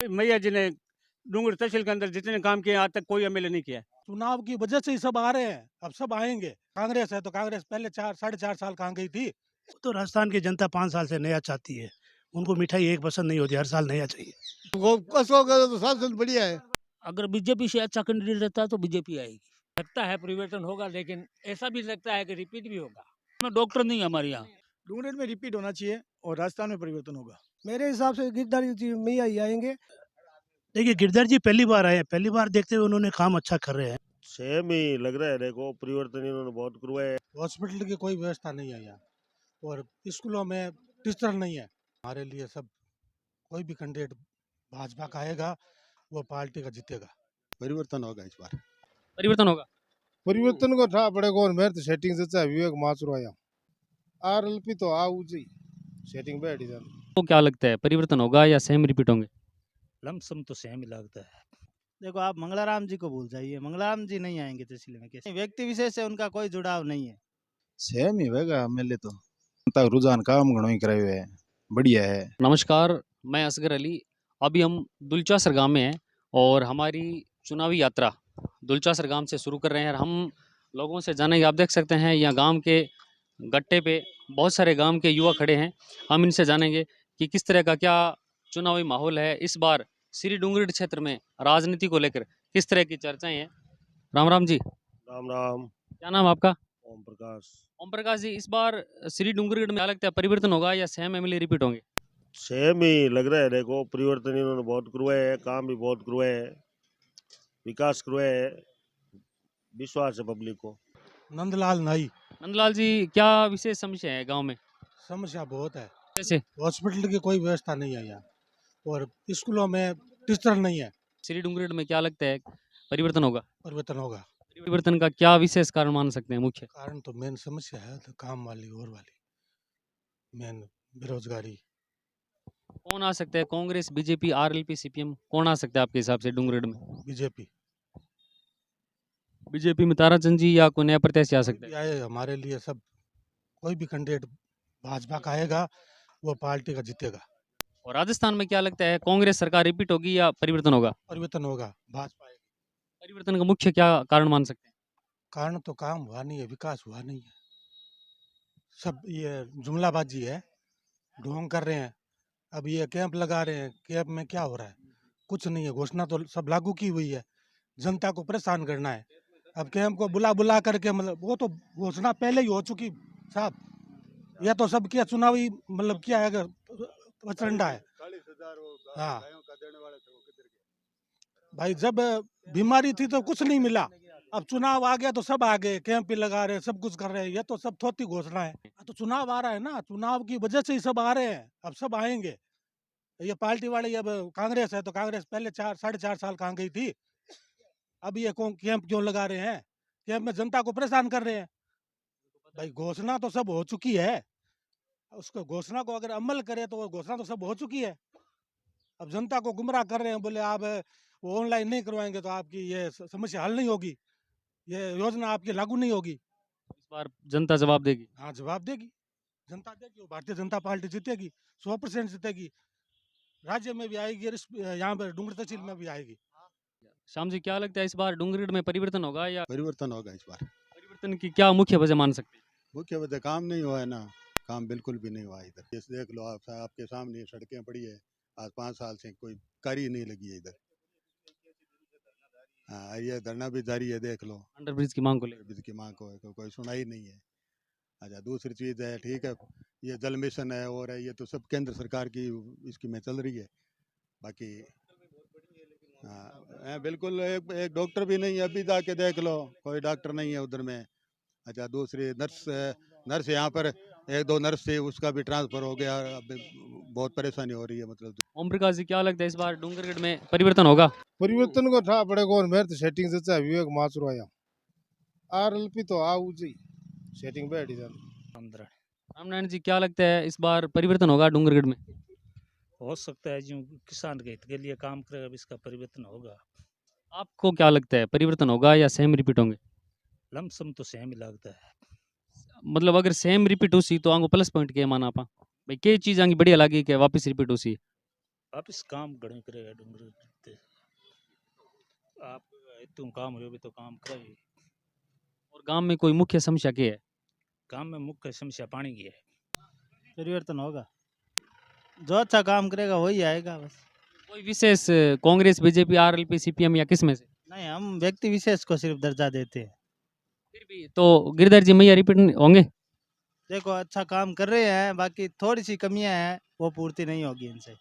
मैया जी ने डूंगरी तहसील के अंदर जितने काम किए आज तक कोई एमएलए नहीं किया है। चुनाव की वजह से ही सब आ रहे हैं, अब सब आएंगे। कांग्रेस है तो कांग्रेस पहले 4 साढ़े 4 साल कहाँ गई थी। तो राजस्थान की जनता 5 साल से नया चाहती है। उनको मिठाई एक पसंद नहीं होती, हर साल नया चाहिए। वो कसो का तो शासन बढ़िया है। अगर बीजेपी से अच्छा कैंडिडेट रहता है तो बीजेपी आएगी। लगता है परिवर्तन होगा, लेकिन ऐसा भी लगता है कि रिपीट भी होगा। डॉक्टर नहीं है हमारे यहाँ। डूंगरगढ़ में रिपीट होना चाहिए और राजस्थान में परिवर्तन होगा। मेरे हिसाब से गिरधारी जी मैया ही आएंगे। देखिए, गिरधर जी पहली बार आए हैं, पहली बार देखते हुए उन्होंने काम अच्छा कर रहे हैं। सेम ही लग रहा है, देखो परिवर्तन इन्होंने बहुत करवाया है। हॉस्पिटल की कोई व्यवस्था नहीं है यहाँ, और स्कूलों में टीचर नहीं है। हमारे लिए सब कोई भी कैंडिडेट भाजपा का आएगा वो पार्टी का जीतेगा। परिवर्तन होगा इस बार। परिवर्तन होगा। परिवर्तन को ठा पड़ेगा और मेरे तो सेटिंग से चाहे विवेक माचुरो आया आरएलपी तो आऊ जी सेटिंग बैठी जान। तो क्या लगता है, परिवर्तन होगा या सेम रिपीट होंगे? लमसम तो सेम ही लगता है। देखो, आप मंगलाराम जी को भूल जाइए, मंगलाराम जी नहीं आएंगे तहसील में। कैसे व्यक्ति विशेष से उनका कोई जुड़ाव नहीं है। सेम ही होगा मेले तो तक रुझान काम घणो ही कराए हुए है, बढ़िया है। नमस्कार, मैं असगर अली। अभी हम दुलचासर गांव में हैं और हमारी चुनावी यात्रा दुलचासर गांव से शुरू कर रहे हैं। हम लोगों से जानेंगे, आप देख सकते हैं यहाँ गांव के गट्टे पे बहुत सारे गांव के युवा खड़े हैं। हम इनसे जानेंगे कि किस तरह का क्या चुनावी माहौल है इस बार श्री डूंगरगढ़ क्षेत्र में, राजनीति को लेकर किस तरह की चर्चाएं हैं। राम राम जी। राम राम। क्या नाम है आपका? ओम प्रकाश। ओम प्रकाश जी, इस बार श्री डूंगरगढ़ में क्या लगता है, परिवर्तन होगा या सेम एमएलए रिपीट होंगे? सेम ही लग रहा है, देखो परिवर्तन इन्होंने बहुत करवाया है, काम भी बहुत करवाया है, विकास करवाया है, विश्वास है पब्लिक को। नंदलाल नाई। नंदलाल जी, क्या विशेष समस्या है गांव में? समस्या बहुत है, जैसे हॉस्पिटल की कोई व्यवस्था नहीं है यहाँ, और स्कूलों में टीचर नहीं है। श्री डूंगरगढ़ में क्या लगता है, परिवर्तन होगा? परिवर्तन होगा। परिवर्तन का क्या विशेष कारण मान सकते हैं? मुख्य कारण तो मेन समस्या है तो काम वाली और वाली मेन बेरोजगारी। कौन आ सकता है, कांग्रेस, बीजेपी, आरएलपी, सीपीएम, कौन आ सकता है आपके हिसाब से डूंगरगढ़ में? बीजेपी बीजेपी में ताराचंद जी या कोई नया प्रत्याशी आ सकता है? आए हमारे लिए सब, कोई भी कैंडिडेट भाजपा का आएगा वो पार्टी का जीतेगा। और राजस्थान में क्या लगता है, कांग्रेस सरकार रिपीट होगी या परिवर्तन होगा? परिवर्तन होगा, भाजपा आएगी। परिवर्तन का मुख्य क्या कारण मान सकते हैं? कारण तो काम हुआ नहीं है, विकास हुआ नहीं है, सब ये जुमलाबाजी है, ढोंग कर रहे हैं। अब ये कैंप लगा रहे हैं, कैंप में क्या हो रहा है? कुछ नहीं है, घोषणा तो सब लागू की हुई है, जनता को परेशान करना है। अब कैंप को बुला बुला करके, मतलब वो तो घोषणा पहले ही हो चुकी साहब। यह तो सब क्या चुनावी मतलब क्या है, अगर प्रचंडा है। हाँ भाई, जब बीमारी थी तो कुछ नहीं मिला, अब चुनाव आ गया तो सब आ गए, कैंप भी लगा रहे हैं, सब कुछ कर रहे हैं। ये तो सब थोती घोषणा है। तो चुनाव आ रहा है ना, चुनाव की वजह से ही सब आ रहे हैं, अब सब आएंगे। ये पार्टी वाले, अब कांग्रेस है तो कांग्रेस पहले 4 साढ़े 4 साल कहाँ गई थी। अब ये कैंप क्यों लगा रहे हैं? कैंप में जनता को परेशान कर रहे हैं। भाई घोषणा तो सब हो चुकी है, उसको घोषणा को अगर अमल करे तो वो घोषणा तो सब हो चुकी है। अब जनता को गुमराह कर रहे हैं, बोले आप वो ऑनलाइन नहीं करवाएंगे तो आपकी ये समस्या हल नहीं होगी, ये योजना आपकी लागू नहीं होगी। इस बार जनता जवाब देगी। हाँ, जवाब देगी, जनता देगी, वो भारतीय जनता पार्टी जीतेगी, 100% जीतेगी। राज्य में भी आएगी और यहाँ पर डूंगरगढ़ तहसील में भी आएगी। श्याम जी, क्या लगता है इस बार डूंगरगढ़ में परिवर्तन होगा या परिवर्तन होगा इस बार। परिवर्तन की क्या मुख्य वजह मान सकते हैं? मुख्य वजह काम नहीं हुआ है ना, काम बिल्कुल भी नहीं हुआ इधर। ये देख लो आप, आपके सामने सड़कें पड़ी है, आज 5 साल से कोई कार्य नहीं लगी है इधर। हाँ, ये धरना भी जारी है, देख लो। अंडरब्रिज की मांग को लेकर ब्रिज की मांग को कोई सुनाई नहीं है। अच्छा, दूसरी चीज़ है, ठीक है, ये जल मिशन है और है, ये तो सब केंद्र सरकार की इसकी में चल रही है। बाकी हाँ बिल्कुल, एक डॉक्टर भी नहीं है, अभी जाके देख लो, कोई डॉक्टर नहीं है उधर में। अच्छा, दूसरी नर्स यहाँ पर एक दो नर्स थी, उसका भी ट्रांसफर हो गया, अब बहुत परेशानी हो रही है। मतलब ओम प्रकाश जी, क्या लगता है इस बार डूंगरगढ़ में परिवर्तन होगा? परिवर्तन को ठा पड़ेगा और मेरे तो सेटिंग से चाहे विवेक माचुरो आया आरएलपी तो आऊ जी सेटिंग बैठी जान। रामनारायण जी, क्या लगता है इस बार परिवर्तन होगा डूंगरगढ़ में? हो सकता है, जो किसान के हित के लिए काम करेगा इसका परिवर्तन होगा। आपको क्या लगता है, परिवर्तन होगा या सेम रिपीट होंगे? लमसम तो सेम ही लगता है। मतलब अगर सेम रिपीट हो सी तो आंगो प्लस पॉइंट के माना आपा भाई, के चीज आंगी बढ़िया लगी कि वापस रिपीट हो सी? वापिस काम घणो करेगा डूंगर ते आप इतू काम हो भी तो काम करे। और गांव में कोई मुख्य समस्या क्या है? काम में मुख्य समस्या पानी की है। परिवर्तन होगा, जो अच्छा काम करेगा वही आएगा बस। कोई विशेष कांग्रेस, बीजेपी, आरएलपी, सीपीएम या किस में से? नहीं, हम व्यक्ति विशेष को सिर्फ दर्जा देते हैं। फिर भी तो गिरधर जी मैया रिपीट होंगे? देखो अच्छा काम कर रहे हैं, बाकी थोड़ी सी कमियां हैं वो पूर्ति नहीं होगी इनसे।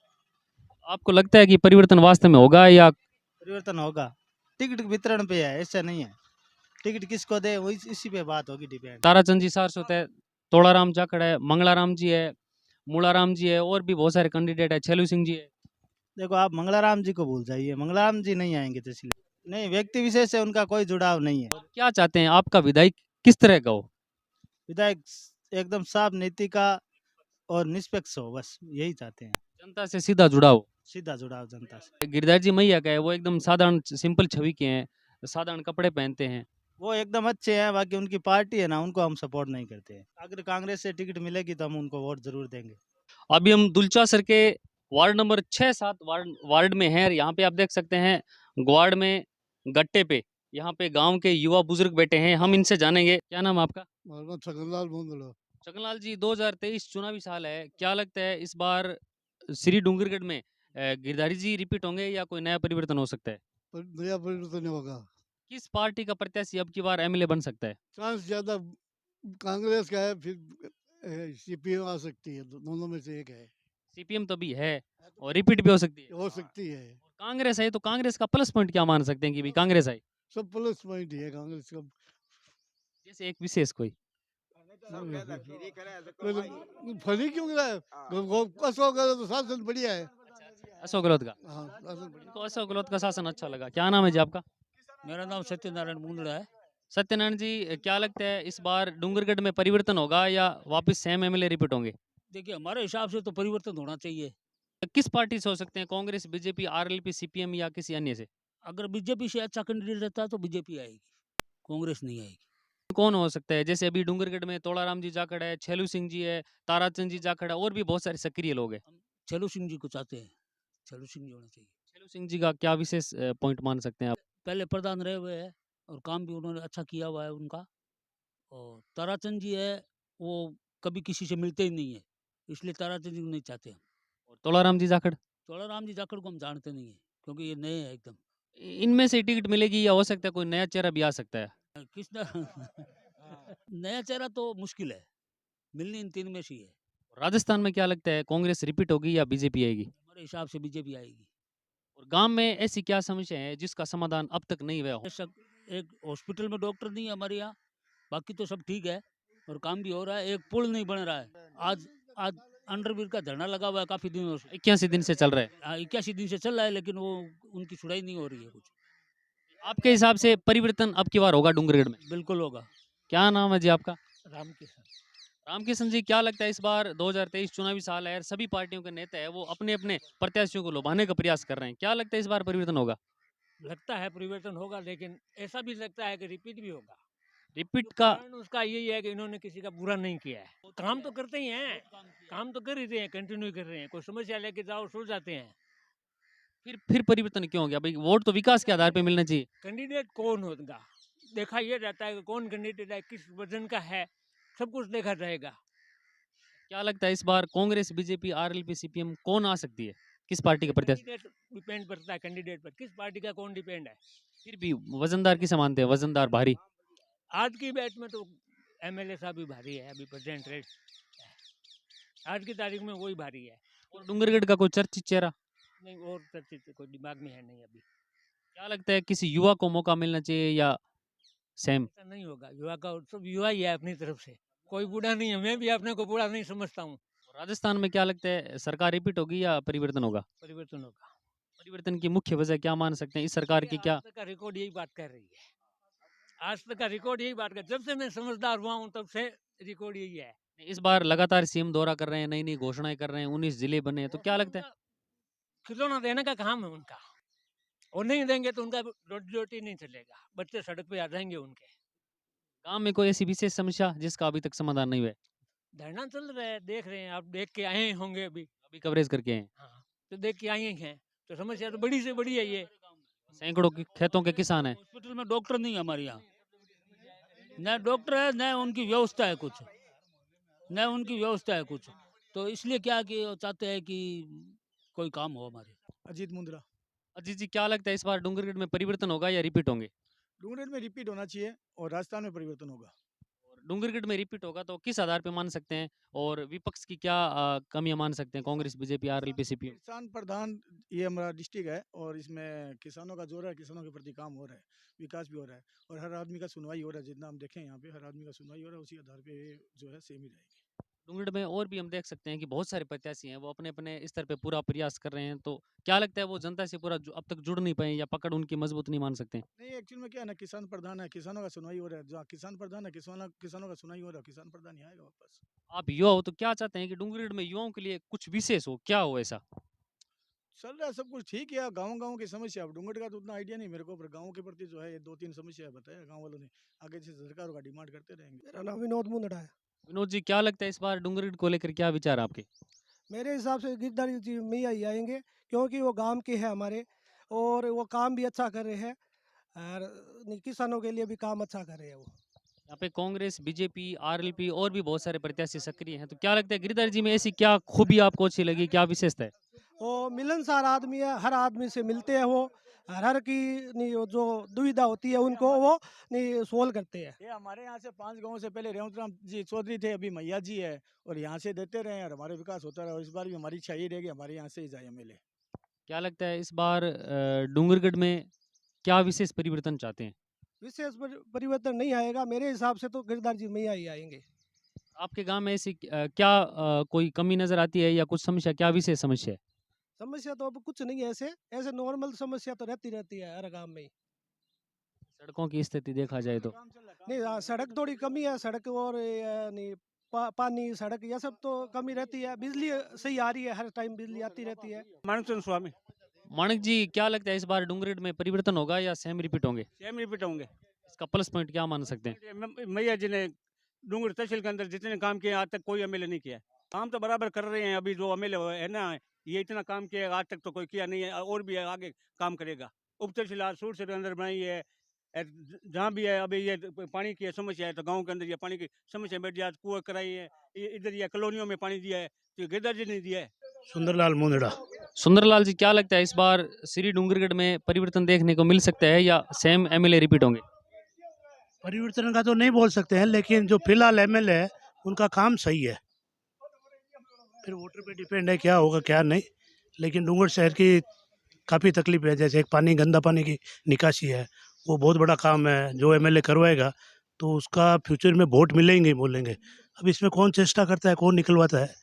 आपको लगता है कि परिवर्तन वास्तव में होगा या? परिवर्तन होगा, टिकट वितरण पे है, ऐसा नहीं है। टिकट किसको दे वो इसी पे बात होगी डिपेंड। ताराचंद जी सारस्वत है, तोड़ाराम जाखड़ है, मंगलाराम जी है, मूलाराम जी है, और भी बहुत सारे कैंडिडेट है, छेलू सिंह जी है। देखो आप मंगलाराम जी को भूल जाइए, मंगलाराम जी नहीं आएंगे तहसील। नहीं, व्यक्ति विशेष से उनका कोई जुड़ाव नहीं है। क्या चाहते हैं आपका विधायक किस तरह का हो? विधायक एकदम साफ नीति का और निष्पक्ष हो, बस यही चाहते हैं। जनता से सीधा जुड़ाव। सीधा जुड़ाव जनता से। गिरधर जी मैया का है, वो एकदम साधारण सिंपल छवि के हैं, साधारण कपड़े पहनते हैं। वो एकदम अच्छे हैं, बाकी उनकी पार्टी है ना, उनको हम सपोर्ट नहीं करते हैं। अगर कांग्रेस से टिकट मिलेगी तो हम उनको वोट जरूर देंगे। अभी हम दुलचासर के वार्ड नंबर 6-7 वार्ड में हैं। यहाँ पे आप देख सकते हैं ग्वाड़ में गट्टे पे यहाँ पे गांव के युवा बुजुर्ग बैठे हैं। हम इनसे जानेंगे। क्या नाम है आपका? छगनलाल बूंदड़ा। छगनलाल जी, 2023 चुनावी साल है, क्या लगता है इस बार श्री डूंगरगढ़ में गिरधारी जी रिपीट होंगे या कोई नया परिवर्तन हो सकता है? नया परिवर्तन होगा। किस पार्टी का प्रत्याशी अब की बार एमएलए बन सकता है? चांस ज्यादा कांग्रेस का है, फिर सीपीएम आ सकती है, दोनों में से एक है। सीपीएम तो भी है और रिपीट भी हो सकती है। हो सकती है। कांग्रेस है तो कांग्रेस का प्लस पॉइंट क्या मान सकते हैं कि भी कांग्रेस आई? सब प्लस पॉइंट ही है कांग्रेस का। जैसे एक विशेष कोई फनी क्यों गिरा है? कसो करे तो शासन बढ़िया है। अशोक गहलोत का। हाँ, शासन बढ़िया। तो अशोक गहलोत का शासन अच्छा लगा। क्या नाम है जी आपका? मेरा नाम सत्यनारायण मुंदड़ा है। सत्यनारायण जी, क्या लगता है इस बार डूंगरगढ़ में परिवर्तन होगा या वापस सेम एमएलए रिपीट होंगे? देखिए, हमारे हिसाब से तो परिवर्तन होना चाहिए। किस पार्टी से हो सकते हैं? कांग्रेस, बीजेपी, आरएलपी, सीपीएम या किसी अन्य से? अगर बीजेपी से अच्छा कैंडिडेट रहता है तो बीजेपी आएगी, कांग्रेस नहीं आएगी। कौन हो सकता है? जैसे अभी डूंगरगढ़ में तोड़ाराम जी जाखड़ है, छेलू सिंह जी है, ताराचंद जी जाखड़ है, और भी बहुत सारे सक्रिय लोग हैं। छेलू सिंह जी को चाहते हैं, छेलू सिंह जी होना चाहिए। छेलू सिंह जी का क्या विशेष पॉइंट मान सकते हैं आप? पहले प्रधान रहे हुए हैं और काम भी उन्होंने अच्छा किया हुआ है उनका। और ताराचंद जी है, वो कभी किसी से मिलते ही नहीं है, इसलिए ताराचंद जी को नहीं चाहते हम। और तोड़ाराम जी जाखड़? तोड़ाराम जी जाखड़ को हम जानते नहीं है, क्योंकि ये नए हैं एकदम। इनमें से टिकट मिलेगी या हो सकता है कोई नया चेहरा भी आ सकता है? किस नया चेहरा तो मुश्किल है, मिलनी इन तीन में से ही है। राजस्थान में क्या लगता है, कांग्रेस रिपीट होगी या बीजेपी आएगी? हमारे हिसाब से बीजेपी आएगी। और गांव में ऐसी क्या समस्या है जिसका समाधान अब तक नहीं हुआ हो? एक हॉस्पिटल में डॉक्टर नहीं है हमारे यहाँ, बाकी तो सब ठीक है और काम भी हो रहा है। एक पुल नहीं बन रहा है। आज आज अंडरब्रिज का धरना लगा हुआ है काफी दिनों से। 81 दिन से चल रहा है। 81 दिन से चल रहा है, लेकिन वो उनकी सुनाई नहीं हो रही है कुछ। आपके हिसाब से परिवर्तन अब की बार होगा डूंगरगढ़ में? बिल्कुल होगा। क्या नाम है जी आपका? रामकिशन। रामकिशन जी, क्या लगता है इस बार 2023 चुनावी साल है, सभी पार्टियों के नेता है वो अपने अपने प्रत्याशियों को लुभाने का प्रयास कर रहे हैं, क्या लगता है इस बार परिवर्तन होगा? लगता है परिवर्तन होगा, लेकिन ऐसा भी लगता है कि रिपीट भी होगा। रिपीट का कारण उसका यही है कि इन्होंने किसी का बुरा नहीं किया है। काम तो करते ही हैं, काम तो कर ही रहे हैं, कंटिन्यू कर रहे हैं। कोई समस्या लेके जाओ सुल जाते हैं। फिर परिवर्तन क्यों हो गया भाई? वोट तो विकास के आधार पे मिलना चाहिए। कैंडिडेट कौन होगा देखा ये जाता है कि कौन कैंडिडेट है, किस वजन का है, सब कुछ देखा जाएगा। क्या लगता है इस बार कांग्रेस, बीजेपी, आरएलपी, सीपीएम कौन आ सकती है? किस पार्टी का प्रत्याशी? कैंडिडेट डिपेंड करता है कैंडिडेट पर, किस पार्टी का कौन डिपेंड है। फिर भी वजनदार किसे मानते हैं? वजनदार, भारी? आज की बैच में तो एमएलए साहब भी भारी है, अभी प्रेजेंट रेट आज की तारीख में वही भारी है। और डूंगरगढ़ का कोई चर्चित चेहरा? नहीं, और चर्चित कोई दिमाग में है नहीं अभी। क्या लगता है किसी युवा को मौका मिलना चाहिए या सेम? ऐसा नहीं होगा, युवा का सब युवा ही है अपनी तरफ से, कोई बूढ़ा नहीं है। मैं भी अपने को बूढ़ा नहीं समझता हूँ। राजस्थान में क्या लगता है, सरकार रिपीट होगी या परिवर्तन होगा? परिवर्तन होगा। परिवर्तन की मुख्य वजह क्या मान सकते हैं? इस सरकार की क्या? आज तक का रिकॉर्ड यही बात कर रही है। आज तक का रिकॉर्ड यही बात कर, जब से मैं समझदार हुआ हूँ तब से रिकॉर्ड यही है। इस बार लगातार सीएम दौरा कर रहे हैं, नई नई घोषणाएं कर रहे हैं, 19 जिले बने हैं, तो क्या लगता है? खिलौना देने का काम है उनका, और नहीं देंगे तो उनका रोटी नहीं चलेगा, बच्चे सड़क पे आ जाएंगे उनके। गांव में कोई ऐसी विशेष समस्या जिसका अभी तक समाधान नहीं हुआ है? धरना चल रहा है, देख रहे हैं, आप देख के आए होंगे अभी। अभी कवरेज करके हैं। हाँ, तो देख के आई हैं, तो समस्या तो बड़ी से बड़ी है ये। सैकड़ों खेतों के किसान हैं। हॉस्पिटल में डॉक्टर नहीं है हमारे यहाँ, न डॉक्टर है न उनकी व्यवस्था है कुछ, न उनकी व्यवस्था है कुछ। तो इसलिए क्या कि वो चाहते हैं कि कोई काम हो हमारे। अजीत मुंद्रा। अजीत जी, क्या लगता है इस बार डूंगरगढ़ में परिवर्तन होगा या रिपीट होंगे? डूंगरगढ़ में रिपीट होना चाहिए और राजस्थान में परिवर्तन होगा। और डूंगरगढ़ में रिपीट होगा तो किस आधार पे मान सकते हैं, और विपक्ष की क्या कमियां मान सकते हैं, कांग्रेस, बीजेपी, आरएलपी, सीपीएम? किसान प्रधान ये हमारा डिस्ट्रिक्ट है और इसमें किसानों का जोर है, किसानों के प्रति काम हो रहा है, विकास भी हो रहा है और हर आदमी का सुनवाई हो रहा है। जितना हम देखें यहाँ पे हर आदमी का सुनवाई हो रहा है, उसी आधार पे जो है सेम ही रहेगी। डूंगरगढ़ में और भी हम देख सकते हैं कि बहुत सारे प्रत्याशी हैं, वो अपने अपने स्तर पे पूरा प्रयास कर रहे हैं। तो क्या लगता है वो जनता से पूरा अब तक जुड़ नहीं पाए या पकड़ उनकी मजबूत नहीं मान सकते हैं? नहीं, एक्चुअल में क्या है ना, किसान प्रधान है, किसानों का सुनवाई हो रहा है। जहाँ किसान प्रधान है, किसानों का सुनवाई हो रहा है, किसान प्रधान ही आएगा वापस। आप युवा हो तो क्या चाहते हैं कि डूंगरगढ़ में युवाओं के लिए कुछ विशेष हो, क्या हो ऐसा? चल रहा है सब कुछ ठीक है। गाँव की समस्या, अब डूंगरगढ़ का तो उतना आइडिया नहीं मेरे को, पर गाँव के प्रति जो है ये 2-3 समस्या बताया गाँव वालों ने। आगे से सरकार का डिमांड करते रहेंगे। मेरा नाम विनोद मुंदड़ा है। विनोद जी, क्या लगता है इस बार डूंगरगढ़ को लेकर क्या विचार आपके? मेरे हिसाब से गिरधारी जी मैया ही आएंगे, क्योंकि वो गांव के हैं हमारे और वो काम भी अच्छा कर रहे हैं और किसानों के लिए भी काम अच्छा कर रहे हैं वो। यहाँ पे कांग्रेस, बीजेपी, आरएलपी और भी बहुत सारे प्रत्याशी सक्रिय हैं, तो क्या लगता है गिरधारी जी में ऐसी क्या खूबी आपको अच्छी लगी, क्या विशेषता है? वो मिलनसार आदमी है, हर आदमी से मिलते हैं वो, हर की नहीं वो जो दुविधा होती है उनको वो नहीं सोल्व करते हैं। ये हमारे यहाँ से 5 गाँव से पहले रेवतराम जी चौधरी थे, अभी मैया जी है और यहाँ से देते रहे और हमारे विकास होता रहा। और इस बार भी हमारी इच्छा यही रहेगी, हमारे यहाँ से ही जाए एमएलए। क्या लगता है इस बार डूंगरगढ़ में क्या विशेष परिवर्तन चाहते हैं? विशेष परिवर्तन नहीं आएगा मेरे हिसाब से, तो गिरधारी जी मैया ही आएंगे। आपके गांव में ऐसी क्या कोई कमी नजर आती है या कुछ समस्या, क्या विशेष समस्या है? समस्या तो अब कुछ नहीं है, ऐसे ऐसे नॉर्मल समस्या तो रहती है हर गांव में ही। सड़कों की स्थिति देखा जाए तो नहीं सड़क थोड़ी कमी है, सड़क और नहीं पानी सड़क यह सब तो कमी रहती है। बिजली सही आ रही है, हर टाइम बिजली आती रहती है। मानक चंद स्वामी। माणिक जी, क्या लगता है इस बार डूंगरगढ़ में परिवर्तन होगा या सेम रिपीट होंगे? सेम रिपीट होंगे। इसका प्लस पॉइंट क्या मान सकते हैं? मैया जी ने डूंगर तहसील के अंदर जितने काम किए आज तक कोई एमएलए नहीं किया है। काम तो बराबर कर रहे हैं, अभी जो एमएलए है ना ये इतना काम किया आज तक तो कोई किया नहीं है और भी आगे काम करेगा। उप तहसील सूर से अंदर बनाई है, जहाँ भी है अभी ये पानी की समस्या है तो गाँव के अंदर ये पानी की समस्या बैठ जाए, कुएं कराई है, इधर ये कॉलोनियों में पानी दिया है तो गिरधर जी ने दिया है। सुंदरलाल मुंदड़ा। सुंदरलाल जी, क्या लगता है इस बार श्री डूंगरगढ़ में परिवर्तन देखने को मिल सकता है या सेम एमएलए रिपीट होंगे? परिवर्तन का तो नहीं बोल सकते हैं, लेकिन जो फिलहाल एमएलए है उनका काम सही है। फिर वोटर पे डिपेंड है क्या होगा क्या नहीं। लेकिन डूंगर शहर की काफ़ी तकलीफ है, जैसे एक पानी गंदा पानी की निकासी है, वो बहुत बड़ा काम है। जो एमएलए करवाएगा तो उसका फ्यूचर में वोट मिलेंगे ही बोलेंगे। अब इसमें कौन चेष्टा करता है, कौन निकलवाता है,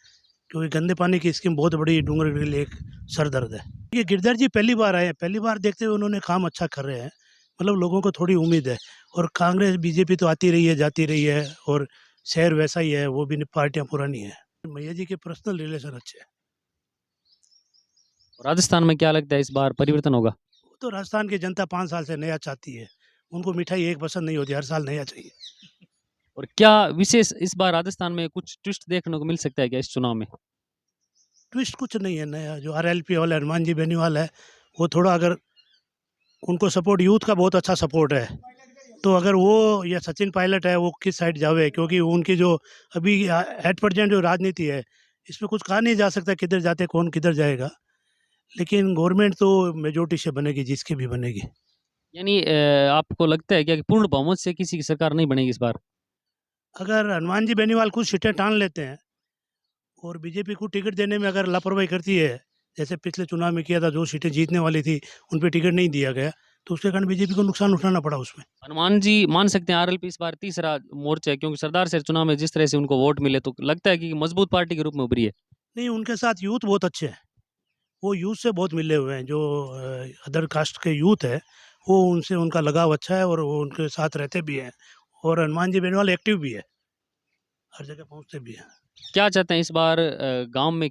क्योंकि गंदे पानी की स्कीम बहुत बड़ी डूंगरगढ़ के लिए एक सर दर्द है। ये गिरधर जी पहली बार आए हैं, पहली बार देखते हुए उन्होंने काम अच्छा कर रहे हैं, मतलब लोगों को थोड़ी उम्मीद है। और कांग्रेस बीजेपी तो आती रही है जाती रही है और शहर वैसा ही है, वो भी पार्टियां पुरानी है। मैया जी के पर्सनल रिलेशन अच्छे हैं। राजस्थान में क्या लगता है इस बार परिवर्तन होगा? वो तो राजस्थान की जनता 5 साल से नया चाहती है, उनको मिठाई एक पसंद नहीं होती, हर साल नया चाहिए। और क्या विशेष इस बार राजस्थान में कुछ ट्विस्ट देखने को मिल सकता है क्या इस चुनाव में? ट्विस्ट कुछ नहीं है नया। जो आरएलपी वाले हनुमान जी बेनीवाल है, वो थोड़ा अगर उनको सपोर्ट, यूथ का बहुत अच्छा सपोर्ट है, तो अगर वो या सचिन पायलट है वो किस साइड जावे, क्योंकि उनकी जो अभी एट प्रेजेंट जो राजनीति है इसमें कुछ कहा नहीं जा सकता किधर जाते कौन किधर जाएगा। लेकिन गवर्नमेंट तो मेजोरिटी से बनेगी, जिसकी भी बनेगी। यानी आपको लगता है क्या कि पूर्ण बहुमत से किसी की सरकार नहीं बनेगी इस बार? अगर हनुमान जी बेनीवाल कुछ सीटें टान लेते हैं और बीजेपी को टिकट देने में अगर लापरवाही करती है, जैसे पिछले चुनाव में किया था, जो सीटें जीतने वाली थी उन पर टिकट नहीं दिया गया, तो उसके कारण बीजेपी को नुकसान उठाना पड़ा उसमें। हनुमान जी मान सकते हैं आरएलपी इस बार तीसरा मोर्चा है, क्योंकि सरदार से चुनाव में जिस तरह से उनको वोट मिले तो लगता है कि मजबूत पार्टी के रूप में उभरी है। नहीं, उनके साथ यूथ बहुत अच्छे हैं, वो यूथ से बहुत मिले हुए हैं। जो अदर कास्ट के यूथ है वो उनसे उनका लगाव अच्छा है और वो उनके साथ रहते भी हैं। और हनुमान जी बेनीवाल एक्टिव भी है, हर जगह पहुंचते भी हैं। क्या चाहते हैं इस बार गांव में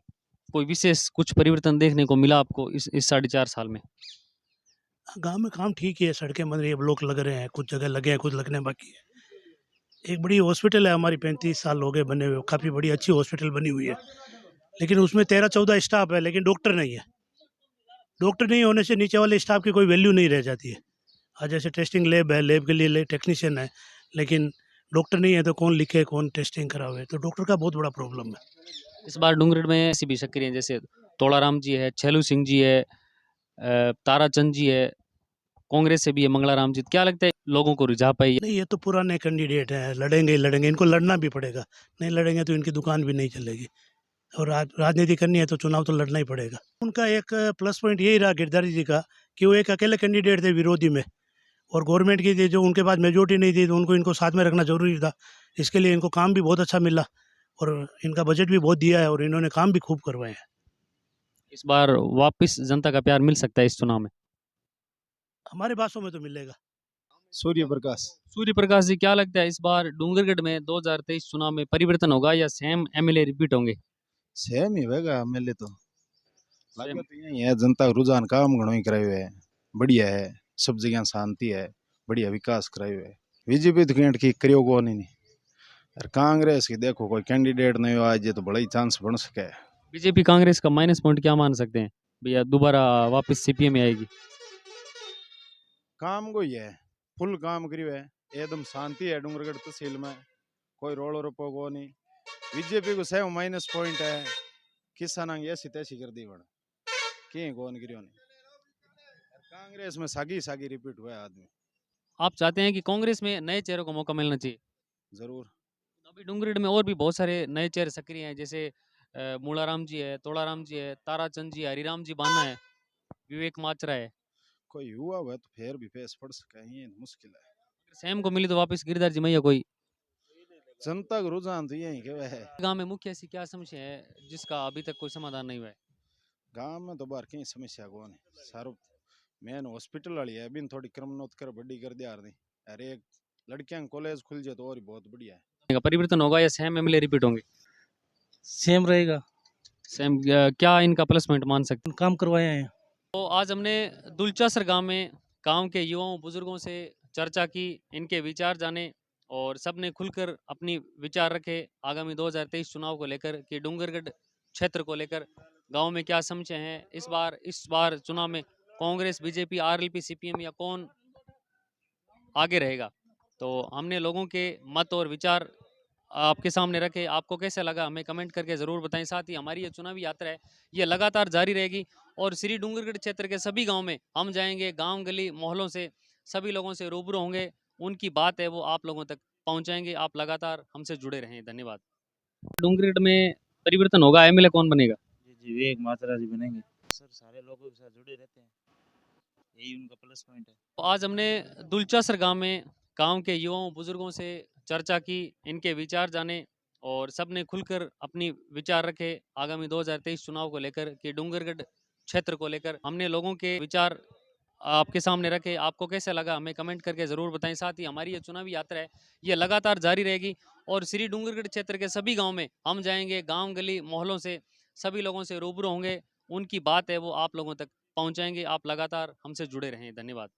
कोई विशेष कुछ परिवर्तन देखने को मिला आपको इस 4.5 साल में? गांव में काम ठीक ही है, सड़कें बन रही है, ब्लॉक लग रहे हैं, कुछ जगह लगे हैं, कुछ लगने बाकी है। एक बड़ी हॉस्पिटल है हमारी, 35 साल हो गए बने हुए, काफ़ी बड़ी अच्छी हॉस्पिटल बनी हुई है, लेकिन उसमें 13-14 स्टाफ है, लेकिन डॉक्टर नहीं है। डॉक्टर नहीं होने से नीचे वाले स्टाफ की कोई वैल्यू नहीं रह जाती है। आज जैसे टेस्टिंग लैब है, लैब के लिए टेक्नीशियन है, लेकिन डॉक्टर नहीं है तो कौन लिखे, कौन टेस्टिंग करावे, तो डॉक्टर का बहुत बड़ा प्रॉब्लम है। इस बार डूंगरगढ़ में ऐसी भी सक्रिय हैं, जैसे तोड़ाराम जी है, छेलू सिंह जी है, ताराचंद जी है, कांग्रेस से भी है मंगलाराम जी। क्या लगता है लोगों को रिझा पाई? नहीं, ये तो पुराने कैंडिडेट हैं, लड़ेंगे ही लड़ेंगे, इनको लड़ना भी पड़ेगा, नहीं लड़ेंगे तो इनकी दुकान भी नहीं चलेगी। और राजनीति करनी है तो चुनाव तो लड़ना ही पड़ेगा। उनका एक प्लस पॉइंट यही रहा गिरधारी जी का कि वो एक अकेले कैंडिडेट थे विरोधी में, और गवर्नमेंट की थी जो उनके पास मेजोरिटी नहीं थी, तो उनको इनको साथ में रखना जरूरी था। इसके लिए इनको काम भी बहुत अच्छा मिला और इनका बजट भी बहुत दिया है और इन्होंने काम भी खूब करवाए हैं। इस बार वापस जनता का प्यार मिल सकता है इस चुनाव में? हमारे भाषा में तो मिलेगा। सूर्य प्रकाश। सूर्य प्रकाश जी, क्या लगता है इस बार डूंगरगढ़ में 2023 चुनाव में परिवर्तन होगा या सेम एमएलए रिपीट होंगे? सेम ही होगा एमएलए तो। सेम। लागत यही है, जनता का रुझान काम घणो ही करायो है, बढ़िया है, सब जगह शांति है, बढ़िया विकास करायो है। बीजेपी तो कैंट की करियो को नहीं और कांग्रेस की देखो कोई कैंडिडेट नहीं हो आज, ये तो बड़ा ही चांस बन सके। बीजेपी कांग्रेस का माइनस पॉइंट क्या मान सकते हैं भैया, दोबारा वापस सीपीएम में आएगी? काम को ही है, फुल काम करियो है, एकदम शांति है डूंगरगढ़ तहसील में, कोई रोड़ रोपो को नहीं। बीजेपी को सेम माइनस पॉइंट है, किसान ऐसी तैसी कर दी बड़ा कहीं कौन करियो नहीं। कांग्रेस में सागी सागी रिपीट हुआ है आदमी। आप चाहते हैं कि कांग्रेस में नए चेहरों को मौका मिलना चाहिए? जरूर। अभी डूंगरगढ़ में और भी बहुत सारे नए चेहरे सक्रिय हैं, जैसे मूलाराम जी है, तोड़ाराम जी है, ताराचंद जी है, हरिराम जी बाना है, विवेक माचरा है। कोई हुआ हुआ तो फिर भी पेश पड़ सका, ये मुश्किल है। सेम को मिली तो वापस गिरधर जी मैया कोई? जनता का रुझान तो यही है। गांव में मुख्य ऐसी क्या समस्या है जिसका अभी तक कोई समाधान नहीं हुआ है? गांव में तो बार कहीं समस्या को नहीं, सारो मेन हॉस्पिटल वाली है, अभी थोड़ी क्रमनोत्तर बड़ी कर दिया रही, अरे एक लड़कियां कॉलेज खुल जाए तो और बहुत बढ़िया है। परिवर्तन होगा या सेम एमएलए रिपीट होंगे? सेम रहेगा, सेम। क्या इनका प्लस पॉइंट मान सकते हैं? काम करवाए हैं। तो आज हमने दुलचासर गांव में गांव के युवाओं बुजुर्गों से चर्चा की, इनके विचार जाने और सबने खुलकर अपनी विचार रखे आगामी 2023 चुनाव को लेकर कि डूंगरगढ़ क्षेत्र को लेकर गांव में क्या समस्या हैं। इस बार चुनाव में कांग्रेस, बीजेपी, आरएलपी, सीपीएम या कौन आगे रहेगा? तो हमने लोगों के मत और विचार आपके सामने रखे। आपको कैसा लगा हमें कमेंट करके ज़रूर बताएं। साथ ही हमारी ये चुनावी यात्रा है, ये लगातार जारी रहेगी और श्री डूंगरगढ़ क्षेत्र के सभी गांव में हम जाएंगे, गांव गली मोहल्लों से सभी लोगों से रूबरू होंगे, उनकी बात है वो आप लोगों तक पहुंचाएंगे। आप लगातार हमसे जुड़े रहें। धन्यवाद। डूंगरगढ़ में परिवर्तन होगा, एमएलए कौन बनेगा? जी विवेक मात्रा जी बनेंगे सर, सारे लोगों के साथ जुड़े रहते हैं, यही उनका प्लस पॉइंट है। तो आज हमने दुलचासर गांव में गांव के युवाओं बुजुर्गों से चर्चा की, इनके विचार जाने और सबने खुलकर अपनी विचार रखे आगामी 2023 चुनाव को लेकर कि डूंगरगढ़ क्षेत्र को लेकर हमने लोगों के विचार आपके सामने रखे। आपको कैसा लगा हमें कमेंट करके ज़रूर बताएं। साथ ही हमारी ये चुनावी यात्रा है, ये लगातार जारी रहेगी और श्री डूंगरगढ़ क्षेत्र के सभी गाँव में हम जाएंगे, गाँव गली मोहल्लों से सभी लोगों से रूबरू होंगे, उनकी बात है वो आप लोगों तक पहुँचाएंगे। आप लगातार हमसे जुड़े रहें। धन्यवाद।